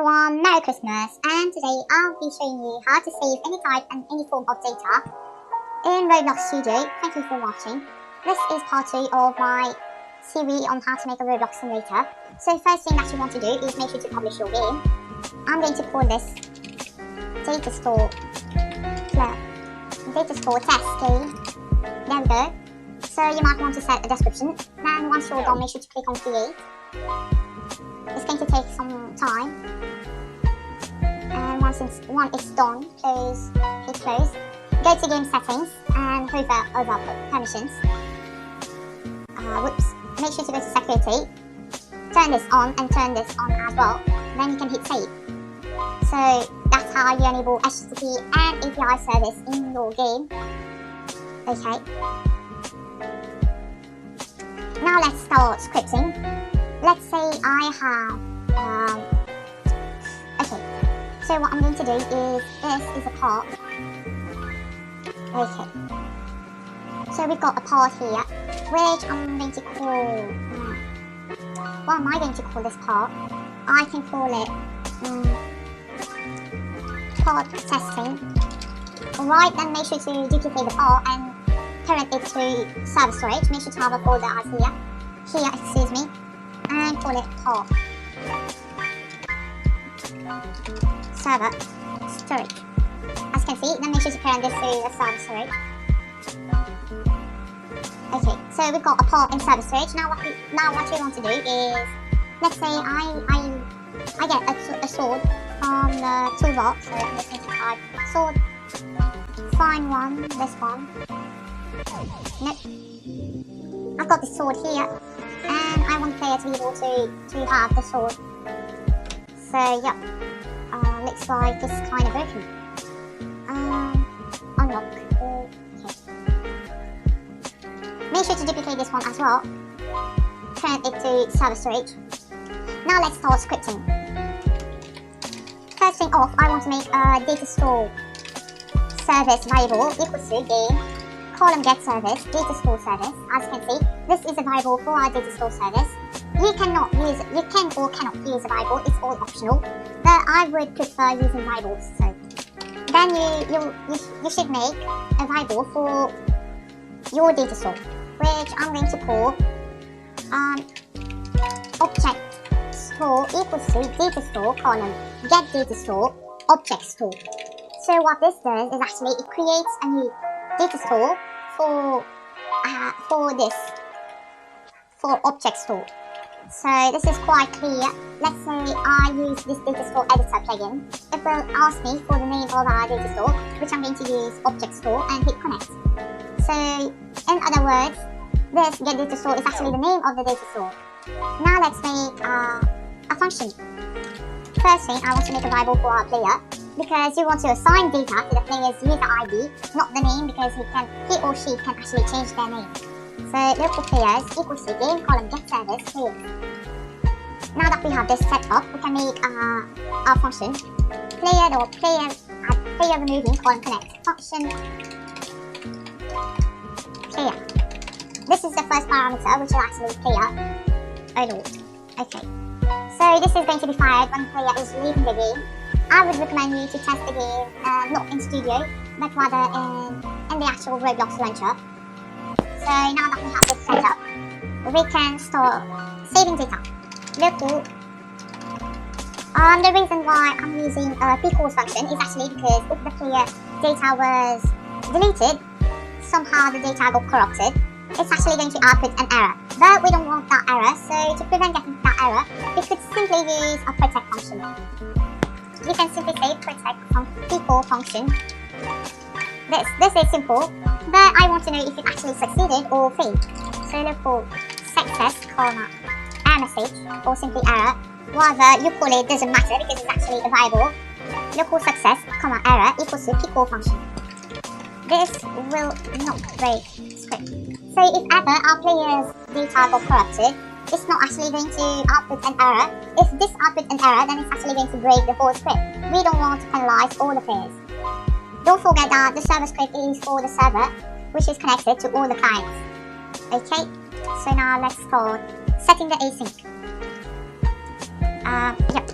everyone, Merry Christmas, and today I'll be showing you how to save any type and any form of data in Roblox Studio. Thank you for watching. This is part 2 of my series on how to make a Roblox simulator. So first thing that you want to do is make sure to publish your game. I'm going to call this DataStore Test Game. There we go. So you might want to set a description. Then once you're done, make sure to click on Create. It's going to take some time, and once it's done, hit close, go to game settings and hover over permissions. Make sure to go to security, turn this on and turn this on as well, then you can hit save. So that's how you enable HTTP and API service in your game. Okay, now let's start scripting. Let's say I have, okay, so what I'm going to do is, this is a part. Okay, so we've got a part here, which I'm going to call, what am I going to call this part? I can call it, part testing. Alright, then make sure to duplicate the part and parent it to server storage. Make sure to have a folder as here, excuse me. And call it part server storage. As you can see, then make sure to parent this to the server storage. Okay, so we've got a part in server storage. Now what we want to do is, let's say I get a sword from the toolbox. So I'm just going to type sword, find one, this one. Nope. I've got this sword here. And I want the player to be able to have the sword. So yeah, looks like this is kind of broken. Unlock. Okay. Make sure to duplicate this one as well. Turn it to server storage. Now let's start scripting. First thing off, I want to make a DataStore Service variable equals to game column get service, DataStore service. As you can see, this is a variable for our DataStore service. You can or cannot use a variable, it's all optional. But I would prefer using variables. So then you should make a variable for your DataStore, which I'm going to call object store equals to DataStore column get DataStore object store. So what this does is actually it creates a new DataStore for object store. So this is quite clear. Let's say I use this DataStore editor plugin. It will ask me for the name of our DataStore, which I'm going to use object store and hit connect. So in other words, this get DataStore is actually the name of the DataStore. Now let's make a function. First thing, I want to make a variable for our player, because you want to assign data to the player's user ID, not the name, because he or she can actually change their name. So local players equals to game column get service players. Now that we have this set up, we can make our function player removing column connect function player. This is the first parameter, which is actually player. Oh lord. Okay. So this is going to be fired when the player is leaving the game. I would recommend you to test the game not in Studio, but rather in the actual Roblox launcher. So now that we have this set up, we can start saving data. Local. The reason why I'm using a pcalls function is actually because if the player data was deleted, somehow the data got corrupted, it's actually going to output an error. But we don't want that error, so to prevent getting that error, we could simply use a protect function. You can simply say protect from pcall function. This is simple, but I want to know if it actually succeeded or failed. So local success, error message, or simply error. Whatever you call it doesn't matter because it's actually a variable. Local success, error equals to pcall function. This will not break script. So if ever our player's data got corrupted, it's not actually going to output an error. If this outputs an error, then it's actually going to break the whole script. We don't want to penalize all the players. Don't forget that the server script is for the server, which is connected to all the clients. Okay, so now let's start setting the async. Yep.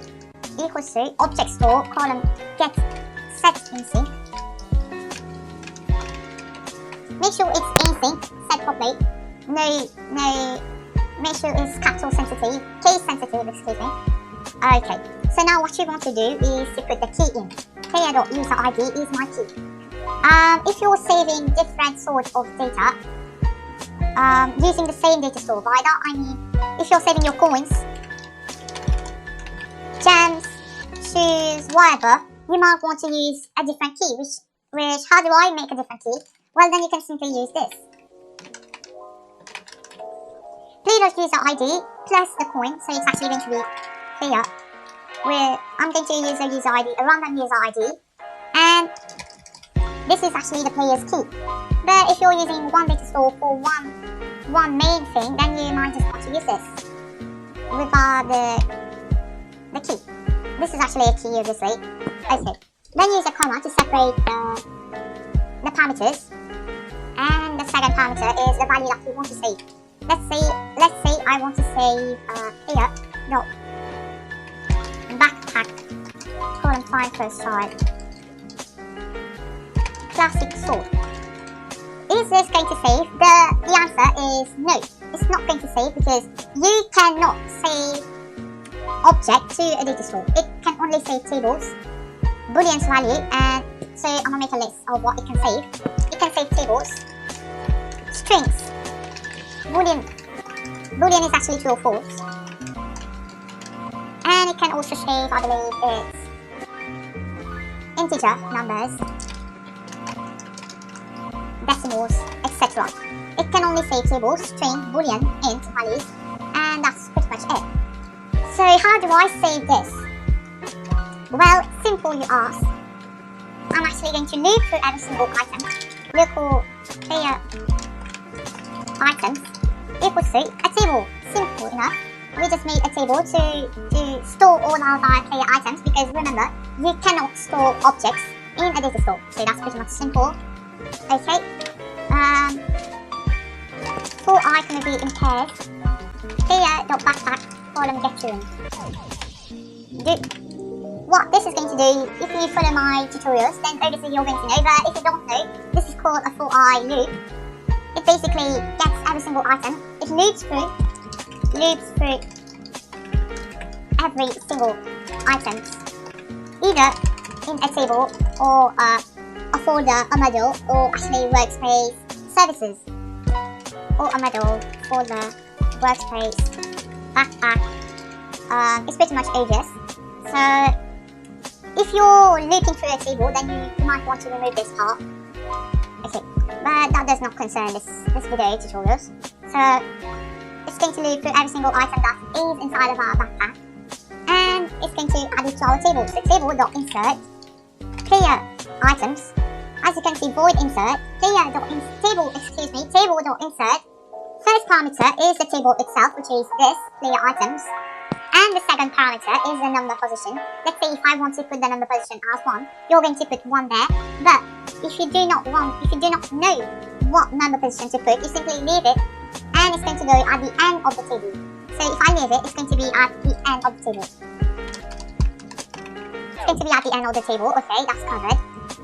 equals to object store column get set in sync. Make sure it's in sync, set properly. No, make sure it's capital sensitive, case sensitive, excuse me. Okay, so now what you want to do is to put the key in. Player.user_ID is my key. If you're saving different sorts of data, using the same data store, by that I mean, if you're saving your coins, gems, shoes, whatever, you might want to use a different key, which how do I make a different key? Well, then you can simply use this. Player.user_ID plus the coin, so it's actually going to be player, where I'm going to use a user ID, a random user ID, and this is actually the player's key. But if you're using one data store for one main thing, then you might just want to use this without the key. This is actually a key, obviously. Okay. Then use a comma to separate the parameters, and the second parameter is the value that you want to save. Let's say I want to save player dot backpack column find first child classic sword. Is this going to save? The answer is no. It's not going to save because you cannot save object to a data store. It can only save tables, boolean's value, and so I'm gonna make a list of what it can save. It can save tables, strings, boolean is actually true or false, and it can also save, I believe, it's integer numbers, decimals, etc. It can only save tables, string, boolean, int values, and that's pretty much it. So how do I save this? Well, simple you ask. I'm actually going to loop through every single item. Local player items equals to a table. Simple enough. We just made a table to store all of our player items, because remember, you cannot store objects in a data store. So that's pretty much simple. Okay. For item will be in pairs. Player.backpack column get to what this is going to do, if you follow my tutorials, then obviously you're going to know, but if you don't know, this is called a for I loop. It basically gets every single item. It loops through every single item, either in a table or a folder, a module, or actually workspace services, or a module, folder, workspace, backpack. It's pretty much obvious. So if you're looping through a table, then you might want to remove this part. Okay, but that does not concern this video tutorials. So it's going to loop through every single item that is inside of our backpack, and it's going to add it to our table. So table.insert player items. As you can see, void insert table.insert. First parameter is the table itself, which is this player items. And the second parameter is the number position. Let's say if I want to put the number position as 1, you're going to put 1 there. But if you do not know what number position to put, you simply leave it, and it's going to go at the end of the table. So if I leave it, it's going to be at the end of the table. It's going to be at the end of the table. Okay, that's covered.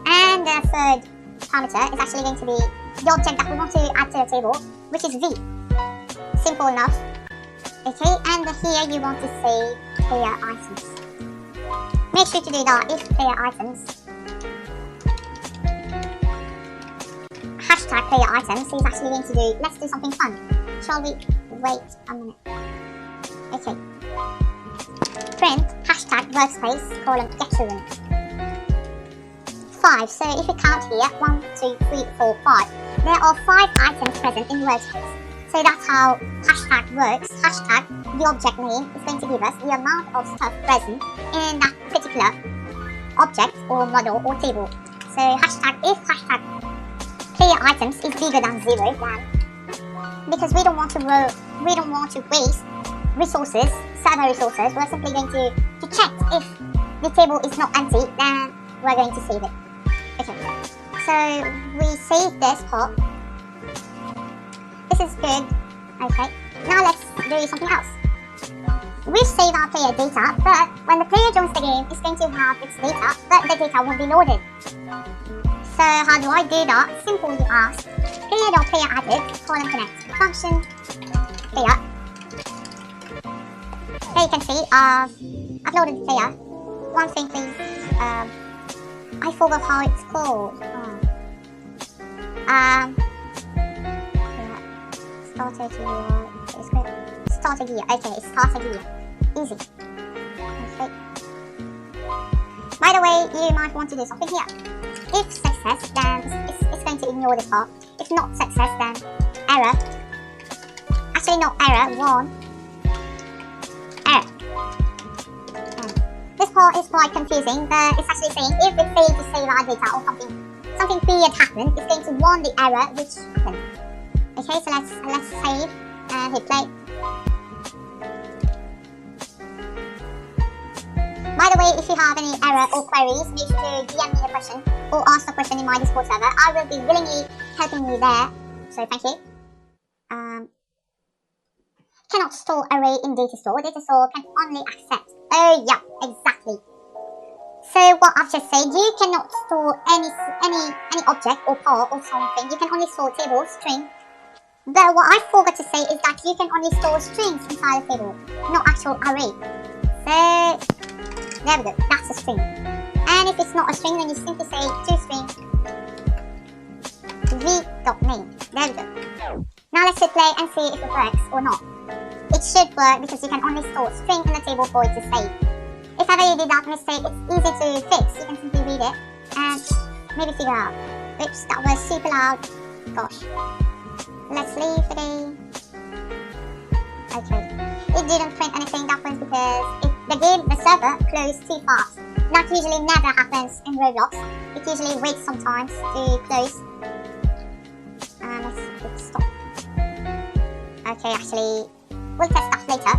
And the third parameter is actually going to be the object that we want to add to the table, which is v. Simple enough. Okay, and here you want to save player items. Make sure to do that if player items. Hashtag player items is actually going to do, let's do something fun. Shall we wait a minute? Okay. Print hashtag workspace colon get children. 5. So if you count here, 1, 2, 3, 4, 5. There are 5 items present in workspace. So that's how hashtag works. Hashtag, the object name, is going to give us the amount of stuff present in that particular object or model or table. So hashtag, if hashtag player items is bigger than 0, then because we don't want to waste resources, server resources, we're simply going to check if the table is not empty, then we're going to save it. Okay. So we save this part. This is good. Okay. Now let's do something else. We save our player data, but when the player joins the game, is going to have its data, but the data won't be loaded. So how do I do that? Simple, you ask. Player added, column connect function, player. Here you can see I've loaded the player. One thing please, I forgot how it's called. Starter gear. Okay, it's starter gear. Easy. Okay. By the way, you might want to do something here. If success, then it's going to ignore this part. If not success, then error. Actually, not error. One. Error. This part is quite confusing, but it's actually saying if it fails to save our data or something weird happened, it's going to warn the error which happened. Okay, so let's save and hit play. By the way, if you have any error or queries, make sure to DM me the question or ask the question in my Discord server. I will be willingly helping you there. So thank you. Cannot store array in DataStore. DataStore can only accept. Oh yeah, exactly. So what I've just said, you cannot store any object or part or something. You can only store table, string. But what I forgot to say is that you can only store strings inside a table, not actual array. So there we go, that's a string. And if it's not a string, then you simply say toString v.name. There we go. Now let's hit play and see if it works or not. It should work because you can only store string in the table for it to save. If ever you did that mistake, it's easy to fix. You can simply read it and maybe figure out. Oops, that was super loud. Gosh. Let's leave today. Okay. It didn't print anything. That was because the server closed too fast. That usually never happens in Roblox. It usually waits sometimes to close. Let's stop. Okay, actually, we'll test that later.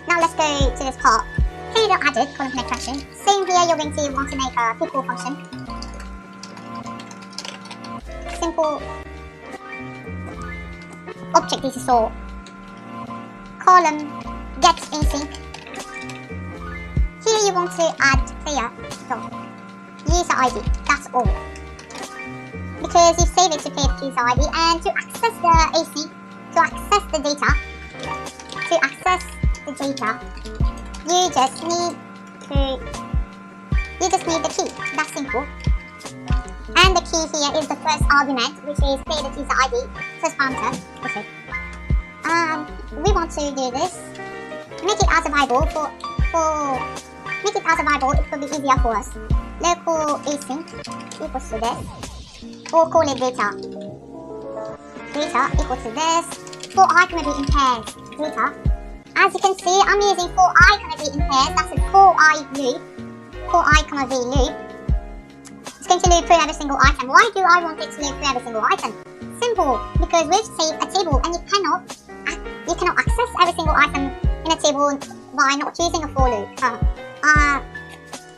Now let's go to this part. Here added column connect function. Same here, you're going to want to make a pickle function. Simple object DataStore column get async. Here you want to add player dot user ID. That's all. Because you save it to player user ID, and to access the async, to access the data, you just need the key. That's simple. And the key here is the first argument, which is player.user ID, first parameter. Okay. We want to do this. Make it as a variable make it as a variable. It will be easier for us. Local async equals to this, or call it data. Data equals to this. For I can be in pairs. Data. As you can see, I'm using for I can be in pairs. That's a for I loop. For I, v loop. It's going to loop through every single item. Why do I want it to loop through every single item? Simple, because we've saved a table and you cannot access every single item in a table by not using a for loop.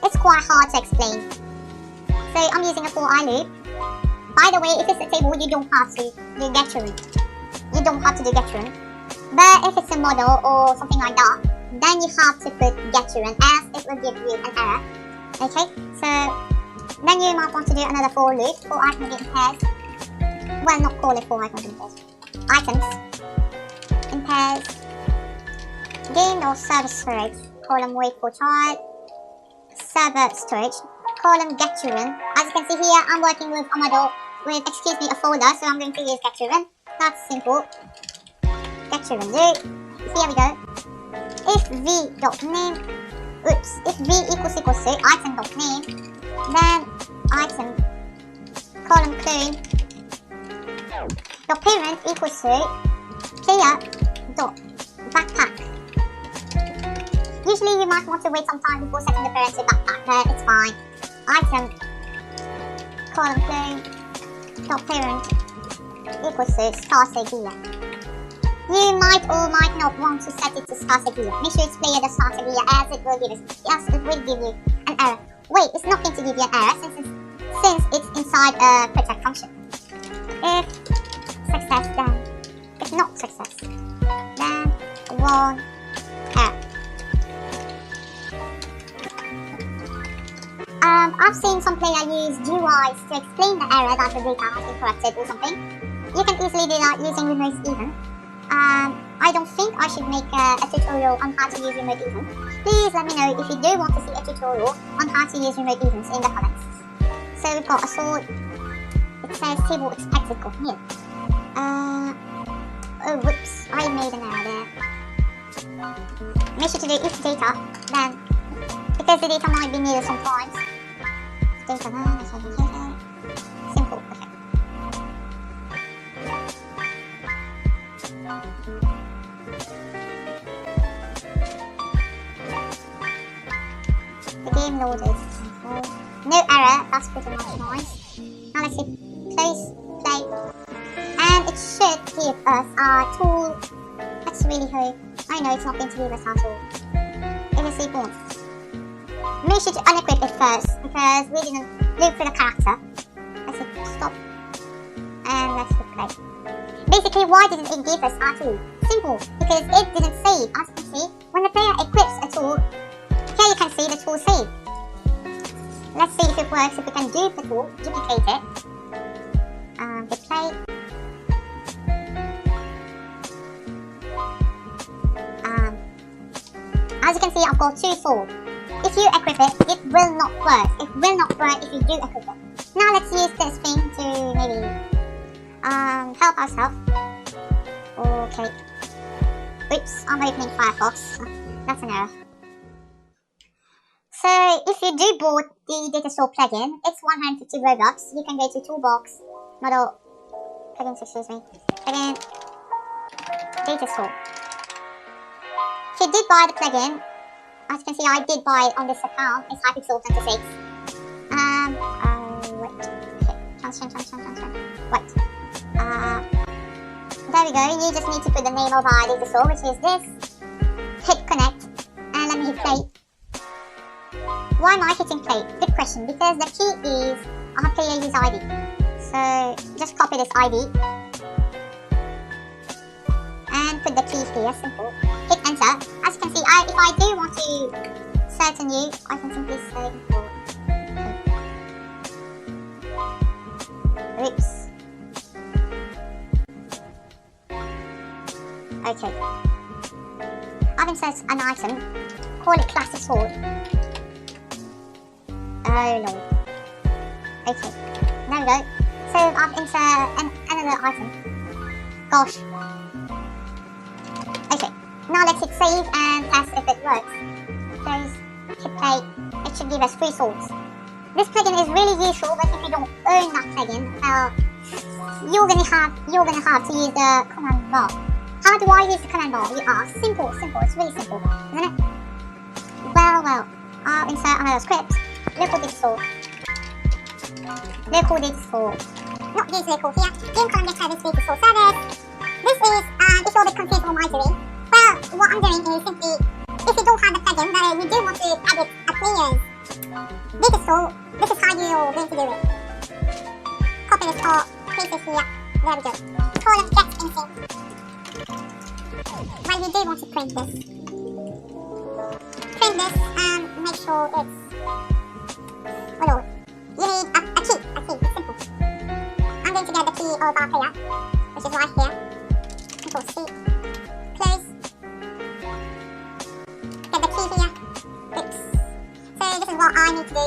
It's quite hard to explain. So I'm using a for I loop. By the way, if it's a table, you don't have to do getRun. You don't have to do getRun. But if it's a model or something like that, then you have to put getRun, else it will give you an error. Okay, so then you might want to do another for loop for item in pairs. Well, not call it for items in pairs. Items in pairs. Game or server storage. Column wait for child. Server storage. Column getRun. As you can see here, I'm working with a model with, a folder, so I'm going to use getRun. That's simple. getRun do. Here we go. If v.name, if v equals to item.name, then item column clone dot parent equals to player dot backpack. Usually you might want to wait some time before setting the parent to backpack, but it's fine. Item column clone dot parent equals to starter gear. You might or might not want to set it to starter gear. Make sure it's player the starter gear, as it will give you an error. Wait, it's not going to give you an error since it's inside a protect function. If success, then if not success, then one error. I've seen some player use GUIs to explain the error that the data has been corrupted or something. You can easily do that using remote even. I don't think I should make a tutorial on how to use remote even. Please let me know if you do want to see a tutorial on how to use remote evens in the comments. So we've got a sword. It says table expected got nil. Oh whoops, I made an error there. Make sure to do if data, then, because the data might be needed sometimes. Data then, simple, okay. The game loaded. No error, that's pretty much nice. Now let's see, close, play. And it should give us our tool. Let's really hope. I know it's not going to give us our tool. It will say born. Make sure to unequip it first because we didn't look for the character. Let's hit stop. And let's hit play. Basically, why didn't it give us our tool? Simple, because it didn't save. As you can see, when the player equips a tool, here you can see the tool saved. Let's see if it works, if we can dupe the tool, duplicate it. Hit play. As you can see, I've got 2 swords. If you equip it, it will not work. It will not work if you do equip it. Now let's use this thing to maybe help ourselves. Okay. Oops, I'm opening Firefox. That's an error. So if you do bought the DataStore plugin, it's 150 Robux. You can go to Toolbox, Model, plugins, excuse me, plugin, DataStore. If you did buy the plugin, as you can see, I did buy it on this account. It's Hypixel 26. Wait. Okay. Transfer. Wait. There we go. You just need to put the name of our DataStore, which is this. Hit connect, and let me hit play. Why am I hitting play? Good question. Because the key is our player user ID. So just copy this ID and put the key here. Simple. Hit enter. As you can see, if I do want to search a new, I can simply say oops. Okay. I've inserted an item. Call it classic sword. Oh lord. Okay. There we go. So I've inserted another item. Gosh. Okay. Now let's hit save and test if it works. Close, hit play. It should give us 3 swords. This plugin is really useful, but if you don't own that plugin, you're gonna have to use the command bar. How do I use the command bar? You ask. Simple. It's really simple, isn't it? Well. I'll insert another script. Local DataStore. Not this local here. Game calendar service DataStoreService. This is if you're a bit confused what am I doing. Well, what I'm doing is simply, if you don't have the plugin, but you do want to edit a player's DataStore, this is how you're going to do it. Copy this part, paste it here. There we go. Colon get anything. Well, you do want to print this. Print this and make sure it's. Oh no. You need a key. It's simple. I'm going to get the key of our player, which is right here. Control C. Close. Get the key here. Oops. So this is what I need to do.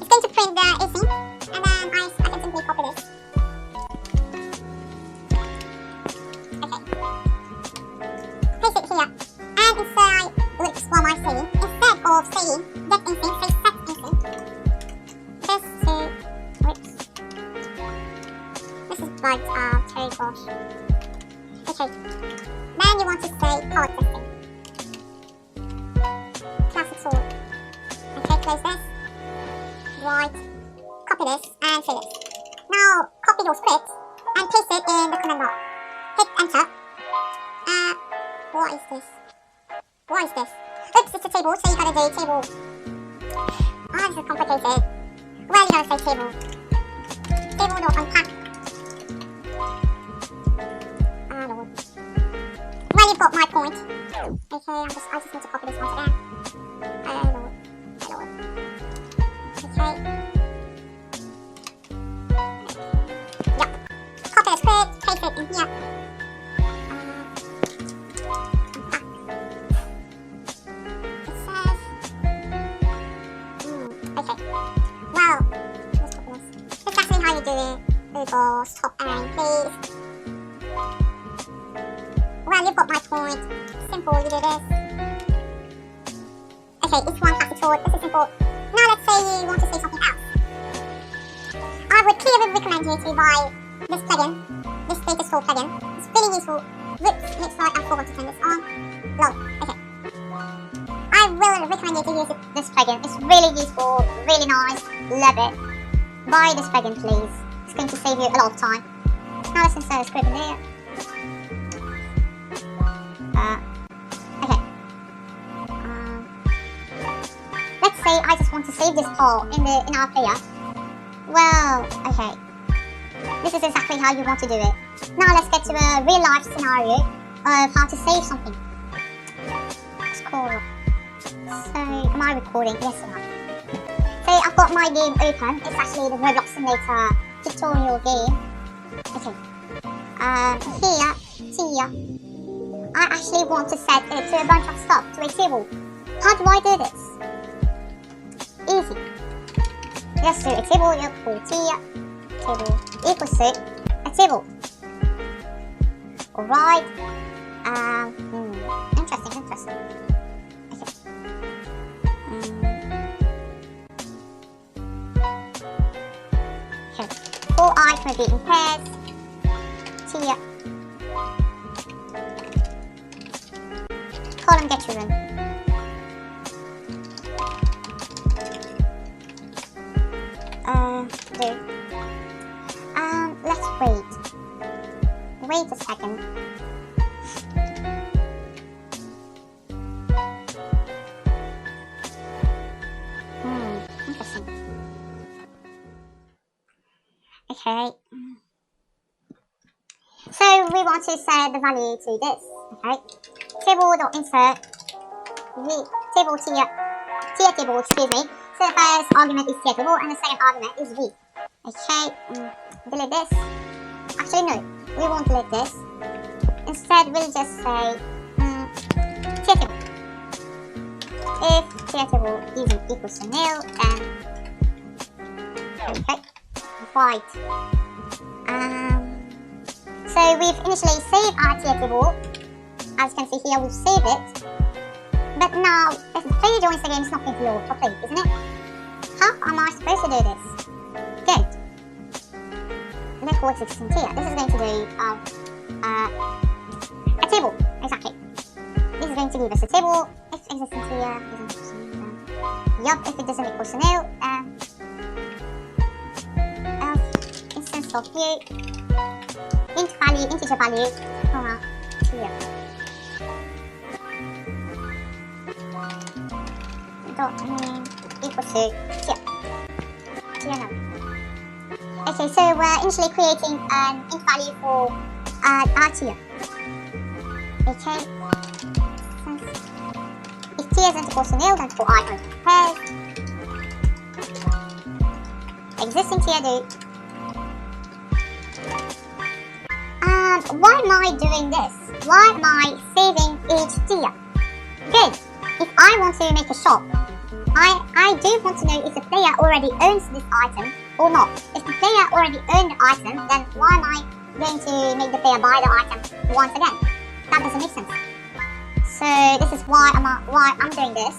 It's going to print the async, and then I can simply copy this. Okay. Paste it here. And inside, oops, what am I saying? Instead of saying get async, say set async. Just to, oops. This is bugged out, oh gosh. Okay. Then you want to say power testing. Classic sword. Okay, close this. Right. Copy this and save it. Now copy your script and paste it in the command bar. Hit enter. What is this? Oops, it's a table, so you gotta do table. This is complicated. Well, you gotta say table. Table.unpack. Lord. Well, you've got my point. Okay, I just need to copy this once again. go stop airing, please. Well, you've got my point. Simple, you do this. Okay, if one has it all, this is simple. Now let's say you want to say something else. I would clearly recommend you to buy this plugin, this DataStore plugin. It's really useful. Whoops, looks like I forgot to turn this on. Lol, okay. I will recommend you to use this plugin. It's really useful, really nice, love it. Buy this plugin, please. It's going to save you a lot of time. Now let's insert a script in there. Okay. Let's say I just want to save this call in our player. Well, okay. This is exactly how you want to do it. Now let's get to a real life scenario of how to save something. It's cool. So, am I recording? Yes, I am. So I've got my game open. It's actually the Roblox Simulator tutorial game. Okay. Here, I actually want to set it to a bunch of stuff, to a table. How do I do this? Easy. Just do a table equals table equals to a table. Alright. Interesting. Okay. Okay. All items will be in pairs. Tier. Column get children. Let's wait. Wait a second. Interesting. Okay. So we want to set the value to this. Okay. Table.insert table tier table, excuse me. So the first argument is tier table and the second argument is v. Okay, delete this. Actually no, we won't delete this. Instead we'll just say tier table. If tier table isn't equals to nil, then okay, right. So we've initially saved our tier table. As you can see here, we've saved it. But now, if the player joins the game, it's not going to load properly, isn't it? How am I supposed to do this? Good. Look what's existing here. This is going to do a table, exactly. This is going to give us a table. If existing here doesn't equal to nil, yup, if it doesn't equal to nil, instance of view, int value, integer value, comma, tier. Dot name equals to tier num. Okay, so we're initially creating an int value for our tier. Okay. If tier isn't equal to nil, then for icon pairs. Existing tier do. Why am I doing this? Why am I saving each tier? Good. If I want to make a shop, I do want to know if the player already owns this item or not. If the player already owned the item, then why am I going to make the player buy the item once again? That doesn't make sense. So this is why I'm doing this.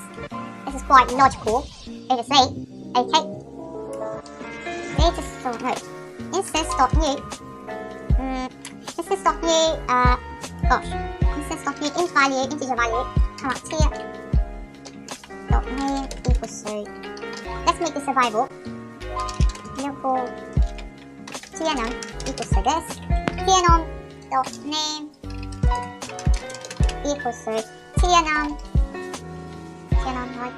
This is quite logical, obviously. Okay. DataStore, no. Instance.new. Instance.new, Instance.new int value, integer value, comma tier. Dot name equals to. Let's make this a variable. Local tier num equals to this. Tier num dot name equals to tier num. Tier num, right?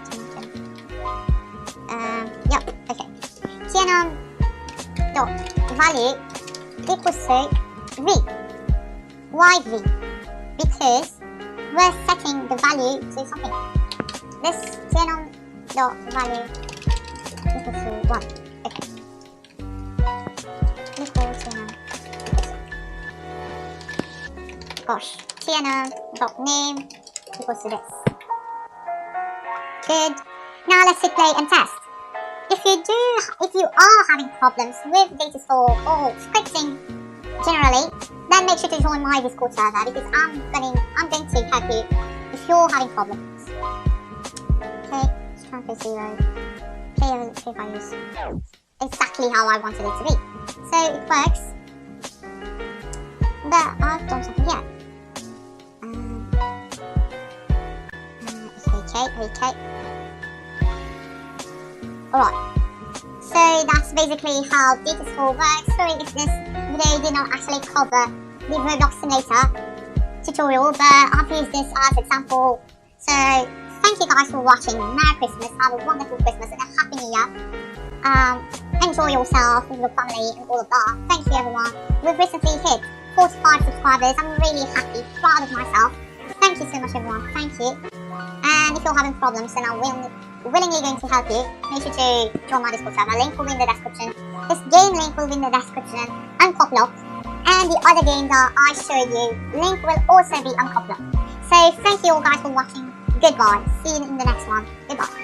Yep. Okay. Tier num dot value equals to v. Why v? Because we're setting the value to something. This tier num dot value equals to 1. Okay. Equal tier num. Gosh. Tier num dot name equals to this. Good. Now let's hit play and test. If if you are having problems with DataStore or scripting generally, then make sure to join my Discord server because I'm going to help you if you're having problems. Okay, let's try for 0. Play values. Exactly how I wanted it to be. So it works. But I've done something here. Okay. Alright. So that's basically how DataStore works. Sorry if this video did not actually cover the Roblox Simulator tutorial, but I've used this as example. So thank you guys for watching. Merry Christmas, have a wonderful Christmas and a Happy New Year. Enjoy yourself with your family and all of that. Thank you everyone. We've recently hit 45 subscribers. I'm really happy, proud of myself. Thank you so much everyone, thank you. And if you're having problems, then I'm willingly going to help you. Make sure to join my Discord server. Link will be in the description. This game link will be in the description and Coplock. And the other game that I showed you, link will also be on Coplock. So thank you all guys for watching. Goodbye. See you in the next one. Goodbye.